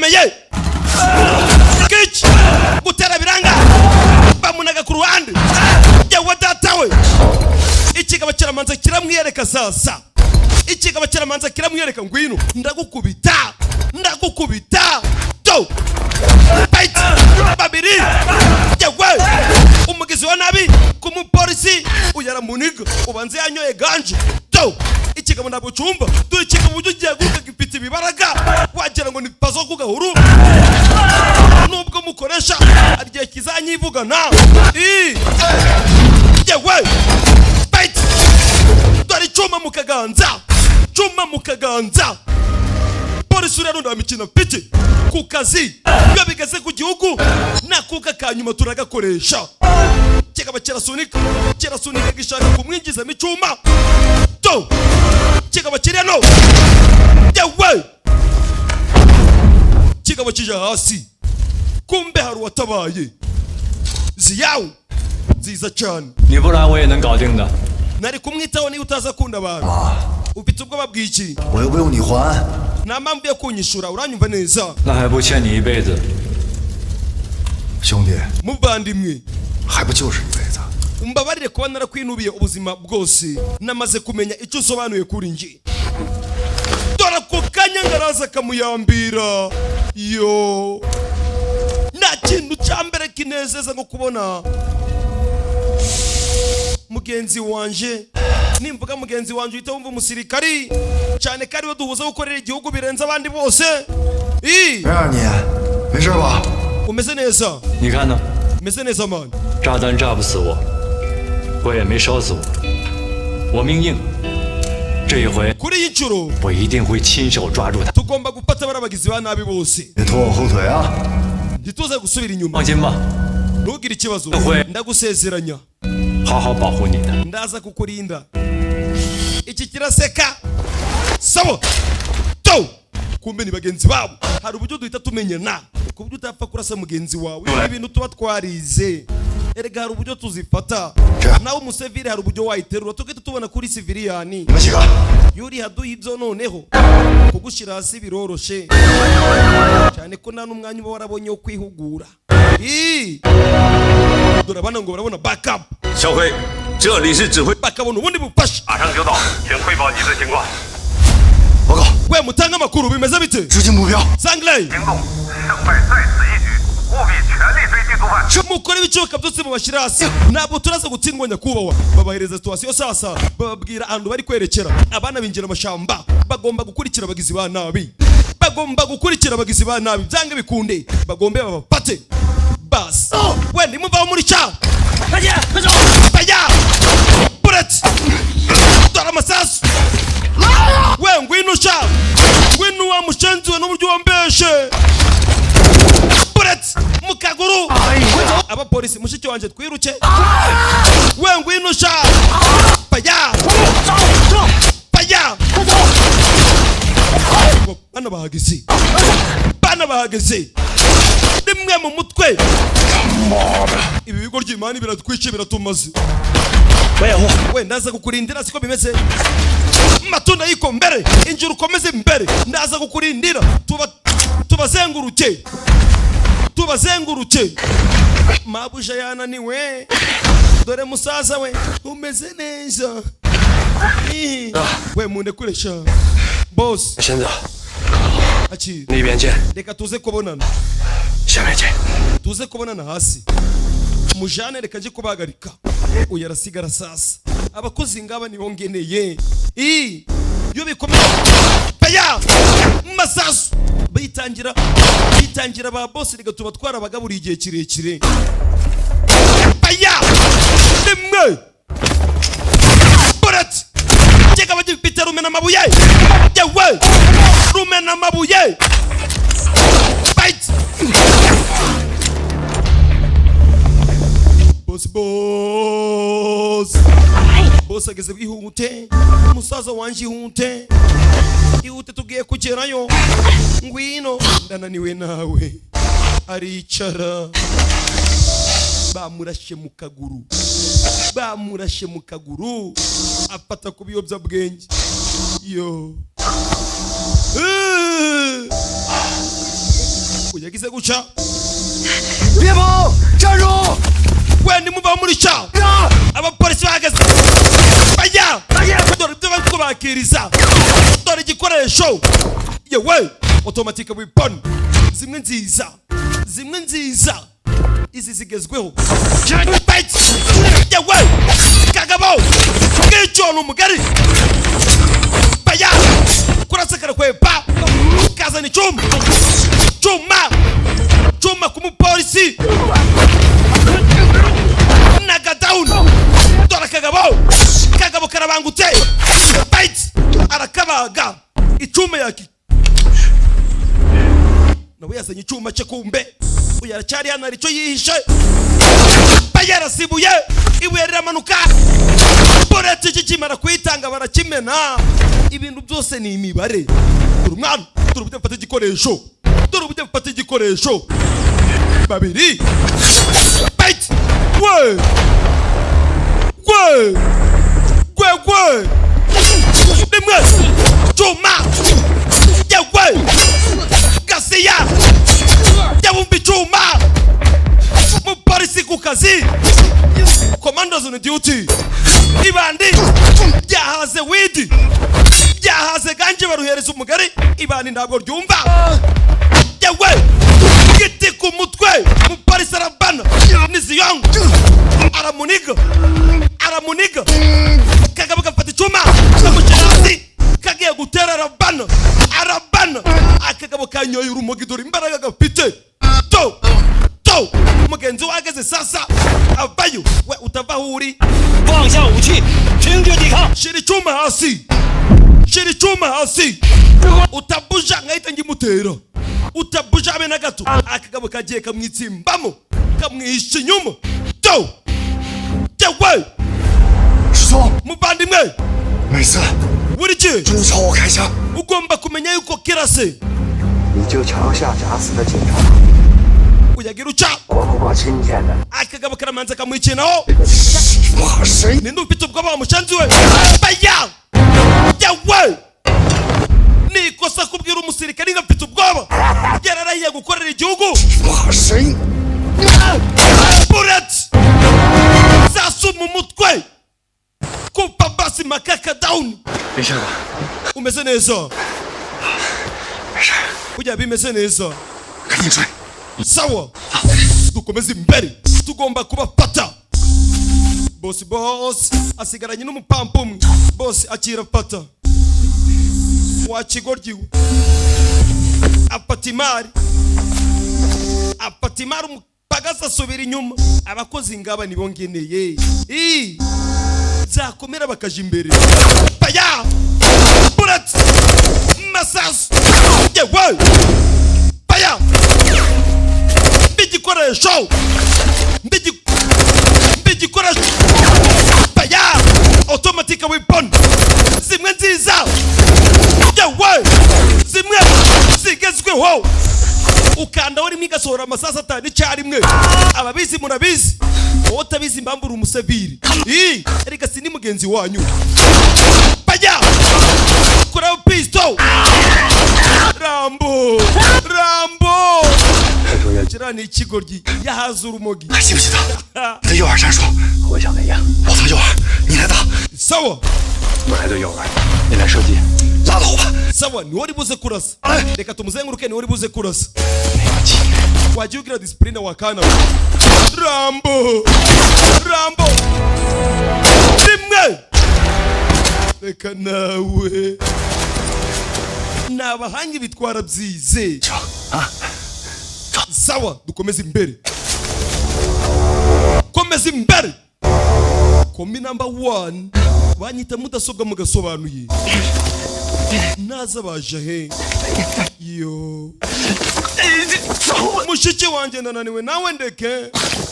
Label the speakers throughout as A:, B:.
A: birakomeye kici gutera biranga bamunaga ku ruhande yawe datawe ikigaba kiramanza kiramwiyereka sasa ikigaba kiramanza kiramwiyereka ngwino ndagukubita do bait babiri yawe umugizi wa nabi kumupolisi uyaramuniga ubanze yanyoye ganje do ikigabo ntabwo cyumva dore ikigabo ujye guruka gifite ibibaraga wagira ngo ni pazo ku gahuru nubwo mukoresha arye kizanyivugana yawe bait dore cyuma mu kaganza polisi rero ndamikina piti ku kazi iyo bigeze ku gihugu nakuka kanyuma turagakoresha kigaba kirasunika gishaka kumwinjiza micuma to kigaba kireno yawe kigaba kija hasi kumbe hari watabaye ziyawe ziza cyane
B: 你不然我也能搞定的
A: nari kumwitaho ni utaza kunda abantu ufite ubwo babwiki
C: 我又不用你还
A: nta mpamvu yo kunyishura uranyumva neza
B: 那还不欠你一辈子
C: 兄弟
A: muvandimwe
C: 还不就是一辈子
A: umbabarire kuba narakwinubiye ubuzima bwose namaze kumenya icyo usobanuye kuri nje dore ko kanya ngaraza kamuyambira yo nta kintu cya mbere kinezeza nko kubona mugenzi wanje nimvuga mugenzi wanje uhita wumva umusirikari cyane ko ariwe duhuza gukorera igihugu birenze abandi bose
C: 没让你没事吧
A: umeze neza
B: 你看呢
A: umeze neza man
B: 炸弹炸不死我 我也没烧死我 我命硬 这一回
A: kuri iyi nshuro
B: 我一定会亲手抓住他
A: tugomba gufata barabagizi ba nabi bose
C: 别拖我后腿啊
A: ntituze gusubira inyuma
B: 放心吧
A: ntugire ikibazo
B: Ewe.
A: ndagusezeranya
B: 好好保护你的
A: ndaza kukurinda iki kiraseka sabo to kumbe ni bagenzi babo hari uburyo duhita tumenyana ku buryo utapfa kurasa mugenzi wawe ibintu tuba twarize erega hari uburyo tuzifata nawe umusivili hari uburyo wayiterura tugahita tubona kuri siviliyani
C: 你们几个
A: yuri haduye ibyo noneho kugushira hasi biroroshe cyane ko nta n'umwanya uba warabonye wo kwihugura durabana ngo barabona backup
D: 小辉，这里是指挥，
A: bakabona ubundi bufasha
D: 马上就到，请汇报你的情况。
C: 报告
A: we mutanga amakuru bimeze bite
C: 执行目标
A: Sangley
D: 行动，胜败在此一举，务必全力追击毒贩。
A: mukora ibicuruzwa byose mubashyira hasi ntabwo turaza gutsindwa nyakubahwa babahereza situwasiyo sasa bababwira ahantu bari kwerekera abana binjira amashamba bagomba gukurikira abagizi ba nabi byange bikunde bagombe babapate bas we nimuvaho muri cya bajya bullet dore amasasu we ngwino sha ngwino wa mushenzi we n'uburyo wambeshe bullet mukaguru abapolisi mushiki wanje twiruke we ngwino sha bajya bana bahageze rimwe mu mutwe ibi bigo ry'imani biratwice biratumaze we ndaza kukurindira siko bimeze matunda yiko mbere injuru ukomeze mbere ndaza kukurindira tubazenguruke mabuja yananiwe dore musaza we umeze neza we munde kuresha boss
D: 先生，
A: aki
D: 那边见，
A: reka tuze kubonana
D: 下面见。
A: tuze kubonana hasi mujane reka nje kubagarika uyu arasigara sasa abakozi ngaba nibo ngeneye iyo bikomeye paya masasu bitangira ba boss reka tuba twarabagaburiye igihe kirekire paya rimwe bullet cheka bagipita rumena mabuye yewe rumena mabuye fight boss ageze bihute umusaza wanje ihute tugiye kugerayo ngwino ndananiwe nawe aricara bamurashe mu kaguru afata ku biyobyabwenge yo yagize guca
C: 别跑，站住！
A: wenda muva muri cha abapolisi bahagaze baya dore ibyo bari kubakiriza dore igikoresho yewe automatic weapon zimwe nziza izi zigezweho yewe kagabo kicona umugari baya kurasakara kwepa kazana icyuma kumupolisi naga down dore kagabo karabangutse bite arakabaga icyuma yaki nawe yazanye icyuma cye kumbe uyaracyari hano aricyo yihishe bayarasibuye ibuye riramanuka boretse kikimara kwitanga barakimena ibintu byose ni imibare umwana dore uburyo mfata igikoresho babiri bite gwe rimwe cyuma yewe gasiya yabumba icyuma mupolisi ku kazi commandos on duty ibandi byahaze widi byahaze ganje baruhereza umugari ibandi ntabwo ryumva yewe giti ku mutwe mupolisi arabana niziyong aramuniga kagabo gafata icyuma kamucirazi kagiye gutera arabana akagabo kanyoye urumogi dore imbaraga gafite to mugenzi wageze sasa avayo we utava huri
E: 放下武器，停止抵抗。
A: shira icyuma hasi utabuja ngahita ngimutera utabuja abe na gato akagabo kagiye kamwitsimbamo kamwihisha inyuma to yewe
C: 师兄，
A: muvandimwe
C: 每次
A: buri gihe
C: 真的朝我开枪，
A: ugomba kumenya yuko kirase
F: 你就桥下假死的警察，
A: uyagira uca
F: 活不过今天的。
A: akagabo karamanza kamwikinaho
C: 骂谁？
A: ninde ufite ubwoba wamushanzi we baya yewe nikosa kubwira umusirikare ngo afite ubwoba yararahiye gukorera igihugu
C: 骂谁？
A: bullet zasu mu mutwe kupa basi makaka down
C: 没事吧？
A: umeze neza
C: 没事，
A: ujya bimeze neza
C: 赶紧睡。
A: sawa dukomeze imbere tugomba kubafata boss asigaranye n'umupampa umwe boss akira fata wakigoryiwe apatimari umupagaza asubira inyuma abakozi ngaba nibongeneye zakomera bakaja imbere baya bullet masasu yewe baya mbigikoresho baya automatic weapon zimwe nziza yewe zimwe zigezweho ukanda wari migasohora amasasa atanu icyarimwe ababizi murabizi wowe utabizi mbambura umusaviri erega sindi mugenzi wanyu baya kora pistol Rambo kirani ikigoryi yahaza urumogi
C: 还记不记得你的诱饵战术？
F: 我想怎样？
C: 我的诱饵，你来打。
A: sawa
F: 我来对诱饵，你来射击。
C: 拉倒吧。
A: sawa ni wari buze kurasa reka tumuzenguruke ni wari buze kurasa
F: 没有气。
A: wagiye ugira discipline wakana Rambo rimwe reka nawe nabahangi bitwara byize sawa dukomeze imbere komi number 1 banyita mudasobwa mugasobanuye naza baje he yo mushiki wanjye nananiwe nawe ndeke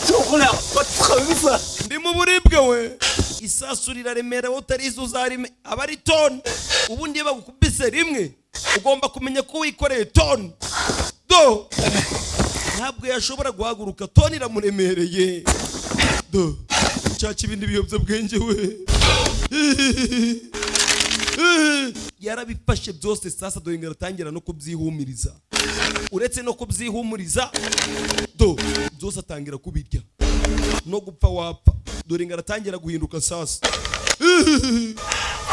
E: 受不了，我疼死！
A: ndi mu buribwe we isasu riraremera wowe utarizo uzarime aba ari toni ubundi iyo bagukubise rimwe ugomba kumenya ko wikoreye toni do ntabwo yashobora guhaguruka toni iramuremereye do nshaka ibindi biyobyabwenge we yarabifashe byose. Sasa dore ngaratangira no kubyihumiriza. Uretse no kubyihumuriza do byose atangira kubirya no gupfa wapfa. Dore ngaratangira guhinduka sasa.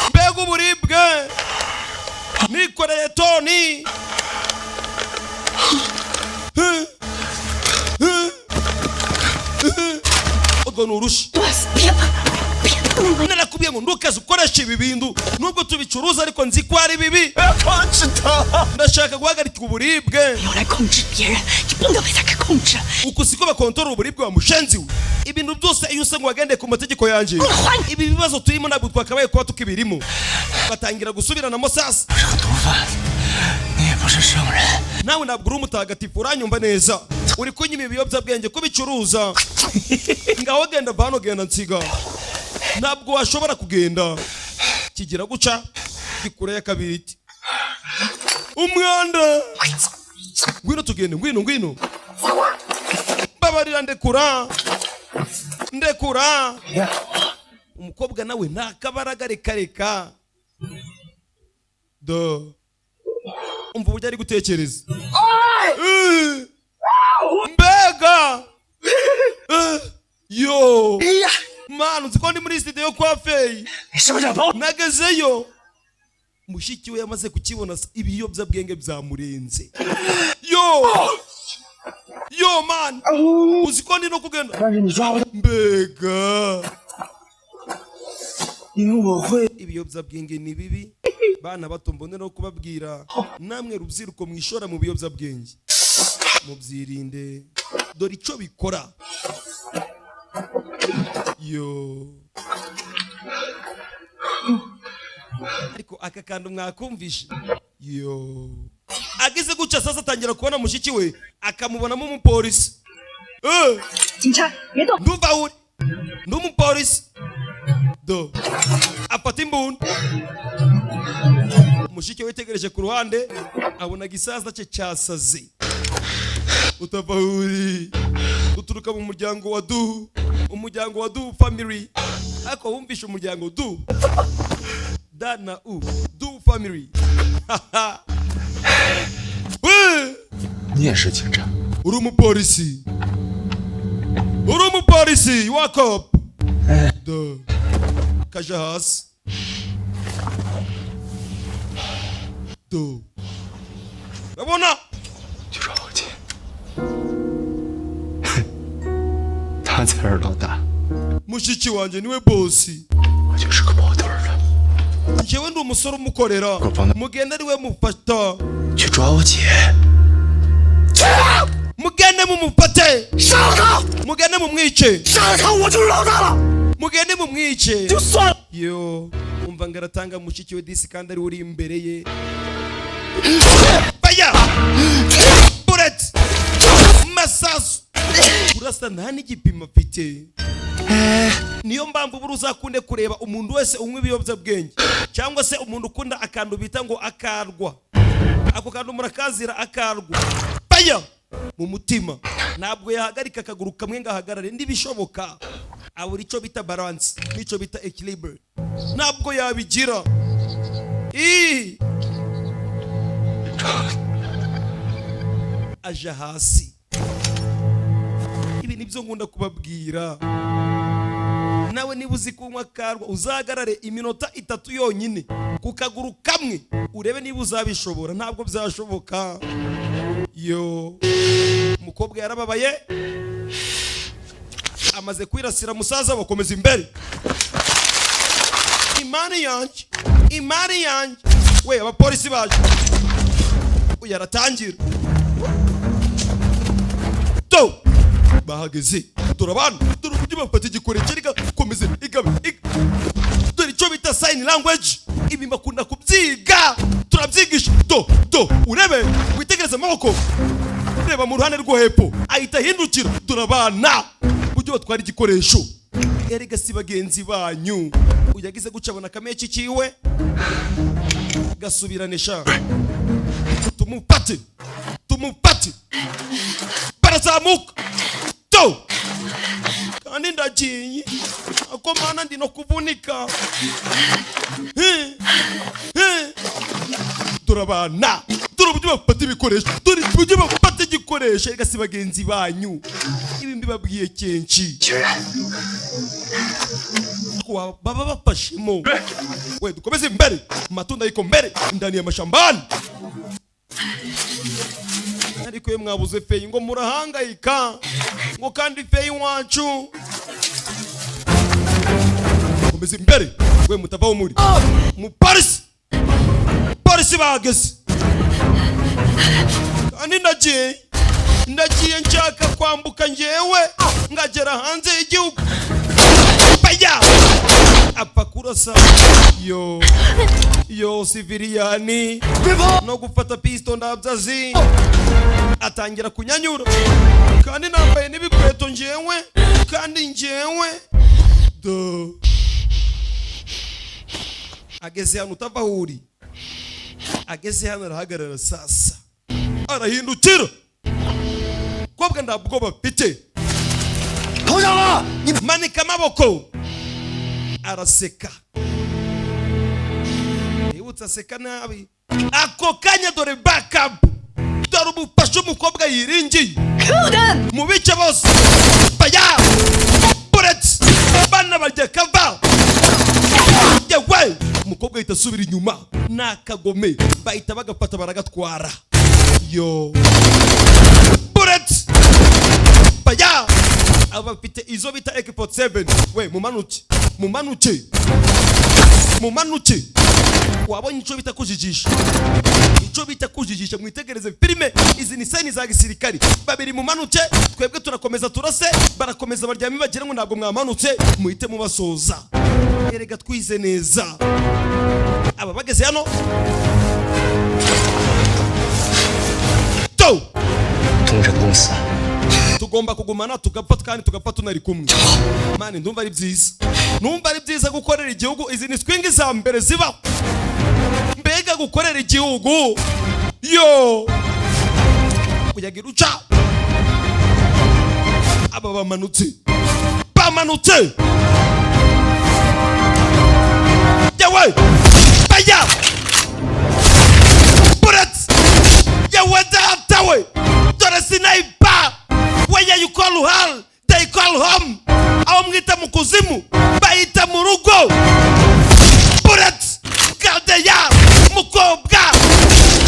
A: Mbega uburibwe nikoreye toni. Ubwo nurushi narakubwiye ngo ndukaze ukoresha ibi bintu nubwo tubicuruza ariko nzi ko ari bibi. Ndashaka guhagarika uburibwe. Uko siko bakontorora uburibwe wa mushenzi we. Ibintu byose iyo usa ngo wagendeye ku mategeko yanjye, ibi bibazo turimo ntabwo twakabaye kuba tukibirimo. Batangira gusubiranamo sasa. Nawe ntabwo uri umutagatifu, uranyumva neza. Uri kunyima ibiyobyabwenge kubicuruza. Ngaho genda vano, genda nsiga. Ntabwo washobora kugenda. Kigira guca gikure ya kabiri. Umwanda. Ngwino tugende, ngwino. Babarira ndekura. Umukobwa nawe nakabaraga reka. Do. Umva uburyo ari gutekereza. Mbega. Yo. Manu nziko ndi muri studio kwa Fei. Nagezeyo. Mushiki we yamaze kukibona ibiyobyabwenge byamurenze. Yo man. Uziko ndi no kugenda. Mbega. Ibiyobyabwenge ni bibi. Bana bato mbone no kubabwira namwe rubyiruko mwishora mu biyobyabwenge. Mubyirinde. Dore ico bikora. Yo. Ariko akakando mwakumvishe. Yo. Agize guca sasa atangira kubona mushiki we akamubonamo umupolisi. Ndumva uri. Ndumupolisi. Do. Afata imbunda. Mushiki we tegereje ku ruhande abona gisaza cye cyasaze. Utava uri. Uturuka mu muryango wa Du. Umuryango wa Du family. Ako wumvisha umuryango Du. Dana Du family.
F: Ni也是警察。
A: Uri umupolisi. Wako. Do. Kaja hasi. Do. Babona.
F: 去抓我姐。他才是老大。
A: Mushiki wanje niwe bosi.
F: 我就是个跑腿的。
A: Njyewe ndi umusore umukorera. Mugende ariwe mufata.
F: 去抓我姐。
A: Mugende mumufate.
E: 杀他！
A: Mugende mumwice.
E: 杀他！我就是老大了。
A: Mugende mumwice.
E: 就算了。
A: Yo, umva ngaratanga mushiki we disi kandi ari uri imbere ye. Baya! Bullet! Masasu! Urasa nta n'igipimo afite. Niyo mpamvu buri uzakunde kureba umuntu wese unywa ibiyobyabwenge cyangwa se umuntu ukunda akantu bita ngo akarwa. Ako kantu murakazira akarwa. Baya! Mu mutima ntabwo yahagarika akaguru kamwe ngahagarare ndibishoboka. Abura icyo bita balance n'icyo bita equilibre. Ntabwo yabigira. Aja hasi. Ibi nibyo nkunda kubabwira. Nawe niba uzi kunywa karwa uzahagarare iminota 3 yonyine ku kaguru kamwe urebe niba uzabishobora. Ntabwo byashoboka. Yo, umukobwa yarababaye amaze kwirasira musaza bakomeza imbere. Imani yanjye we abapolisi baje. Uyaratangira. Do bahageze. Turabana dore uburyo bafata igikore cyereka komeza igabe. Dore icyo bita sign language. Ibi bakunda kubyiga. Turabyigisha. Do urebe witegereza amaboko. Reba mu ruhande rwo hepfo ahita hindukira. Turabana buryo batwara igikoresho. Erega si bagenzi banyu. Uyagize gucabona kameci ciwe gasubiranisha. Tumupate barazamuka. Do kandi ndagiye ako mana ndi no kuvunika turabana turubuje bafata ibikoresho turubuje bafata igikoresho reka si bagenzi banyu ibi mbibabwiye kenshi baba bafashemo we dukomeze mbere matunda yiko mbere ndani ya mashambani ariko ye mwabuze feyi ngo murahangayika ngo kandi feyi wacu komeze mbere we mutavaho muri mu Paris bageze kandi ndagiye nshaka kwambuka njyewe ngagera hanze y'igihugu baya apfa kurasa yo siviriyani no gufata pisto ndabyazi atangira kunyanyura kandi nambaye n'ibikweto njyewe kandi njyewe ageze hano utavahuri ageze hano arahagarara sasa arahindukira kobwa ndabwo bafite manika amaboko araseka ibutsa seka nabi ako kanya dore backup dore umufasha umukobwa yiringiye mu bice bose baya bullets bana barya kava yewe umukobwa ahita asubira inyuma nakagome bahita bagafata baragatwara yo bullets baya abafite izo bita AK47 we mumanuke wabonye ico bita kujijisha mwitegereze filime izi ni seni za gisirikari babiri mumanuke twebwe turakomeza turase barakomeza baryami bagira ngo ntabwo mwamanutse muhite mubasoza erega twize neza aba bageze hano tugomba kugumana tugapfa kandi tugapfa tunari kumwe mani ndumva ari byiza gukorera igihugu izi ni swing za mbere zibaho mbega gukorera igihugu yo kuyagira uca aba bamanutse yawe baya bullets yawe datawe dore sniper where you call hell they call home aho mwita mu kuzimu bayita mu rugo bullets kaldeya mukobwa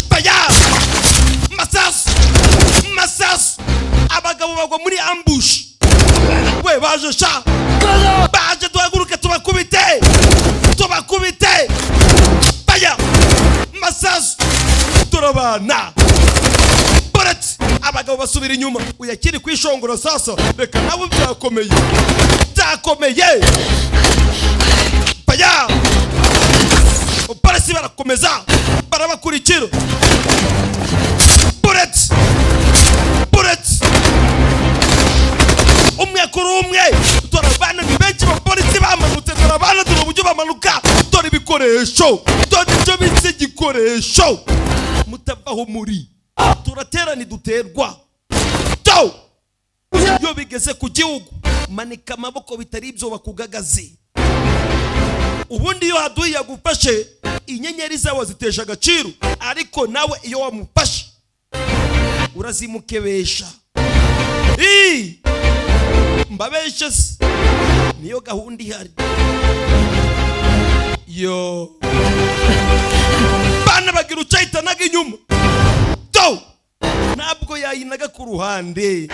A: baya masasu abagabo bagwa muri ambush we baje sha baje duhaguruke tubakubite baya masasu turabana bullets abagabo basubira inyuma uyakiri kwishongora sasa reka nabo byakomeye baya Parasi barakomeza barabakurikira bullets umwe kuri umwe turabana ni benshi bapolisi bamanutse turabana turubujyo bamanuka dore ibikoresho dore ibyo bitse igikoresho mutavaho muri turaterana duterwa yo bigeze ku gihugu manika amaboko bitari ibyo bakugagaze ubundi iyo haduye yagufashe inyenyeri zawe zitesha agaciro ariko nawe iyo wamufashe urazimukebesha mbabeshe niyo gahunda ihari yo bana bagira ucayitanaga inyuma ntabwo yayinaga ku ruhande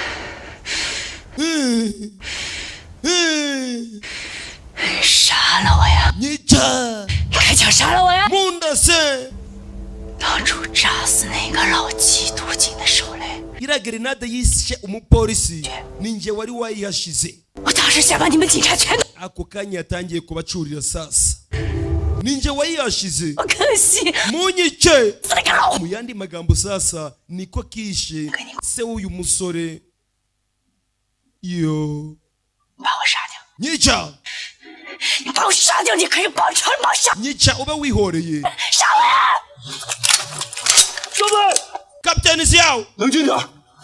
G: 杀了我呀！
A: 你这
G: 开枪杀了我呀！
A: 梦的是
G: 当初炸死那个老缉毒警的手雷，
A: iriya grenade yishe umupolisi ninjye wari wayihashize
G: 我当时想把你们警察全都
A: ako kanya yatangiye kubacurira sasa ninjye wayihashize
G: 好可惜，
A: munyice
G: 死了个老虎！
A: mu yandi magambo sasa niko kishe se w'uyu musore yo
G: 把我杀掉，
A: nyica
G: 你把我杀掉，你可以保成保杀
A: nyica ube wihoreye
G: 杀我呀！
E: 兄弟，
A: kapiteni siyawo
E: 冷静点，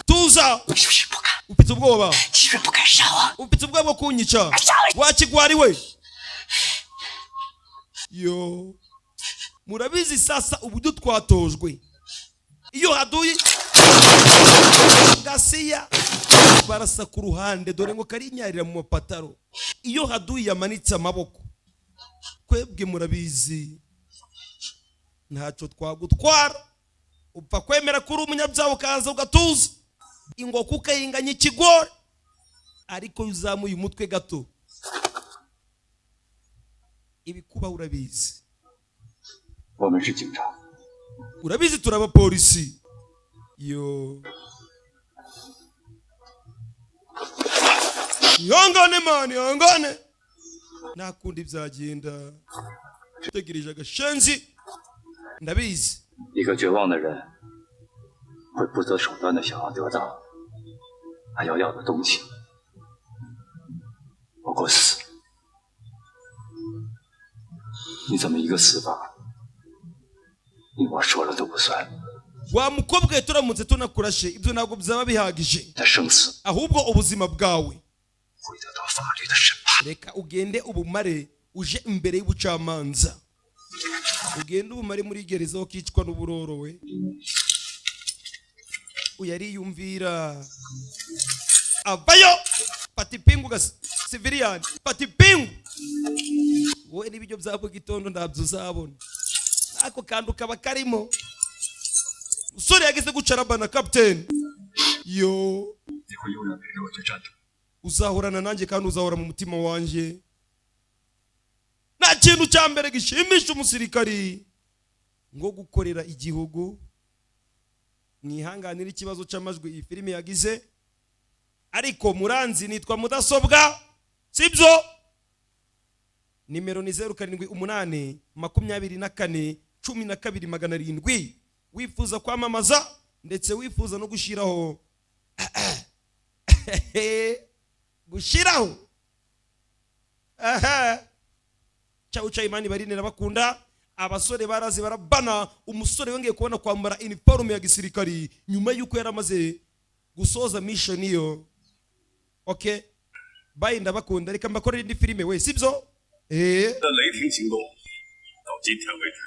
A: tuza
G: 你是不是不敢？
A: ufite ubwoba
G: 你是居然不敢杀我！
A: ufite ubwoba bwo kunyica wakigwariwe yo murabizi sasa uburyo twatojwe iyo haduye Gashyya barasa ku ruhande dore ngo karinyarira mu mapataro iyo haduye yamanitse amaboko kwebwe murabizi ntacyo twagutwara upfa kwemera kuri umunyabyaha ukaza ugatuza ingoko ukayinganya ikigori ariko uzamuye umutwe gato ibikuba urabizi urabizi turaba polisi yo ihangane mani ihangane nakundi byagenda utegereje agashenzi ndabizi
H: 一个绝望的人会不择手段的想要得到他要的东西，包括死。你怎么一个死法，你我说了都不算？
A: wa mukobwa turamutse tunakurashe ibyo ntabwo byaba bihagije
H: 他生死
A: ahubwo ubuzima bwawe
H: 会得到法律的审判。
A: reka ugende ubumare uje imbere y'ubucamanza ugende ubumare muri gereza ukicwa n'uburoro we uyariyumvira avayo pati pingu gas civilian pati pingu wowe n'ibyo byabo gitondo ndabyo uzabona ako kandu kaba karimo usore yageze gucarabana captain yo
H: 你会永远陪着我去战斗。
A: uzahorana nanjye kandi uzahora mu mutima wanje nta kintu cya mbere gishimisha umusirikari ngo gukorera igihugu mwihanganira ikibazo cy'amajwi iyi filime yagize ariko muranzi nitwa mudasobwa sibyo nimero ni 078 24 12 700 wifuza kwamamaza ndetse wifuza no gushiraho gushiraho cyawu cyayimani barinera bakunda abasore barazi barabana umusore wengeye kubona kwambara uniform ya gisirikari nyuma yuko yaramaze gusoza mission iyo okay bye ndabakunda reka mbakorera indi filime we sibyo
D: 的雷霆行动到今天为止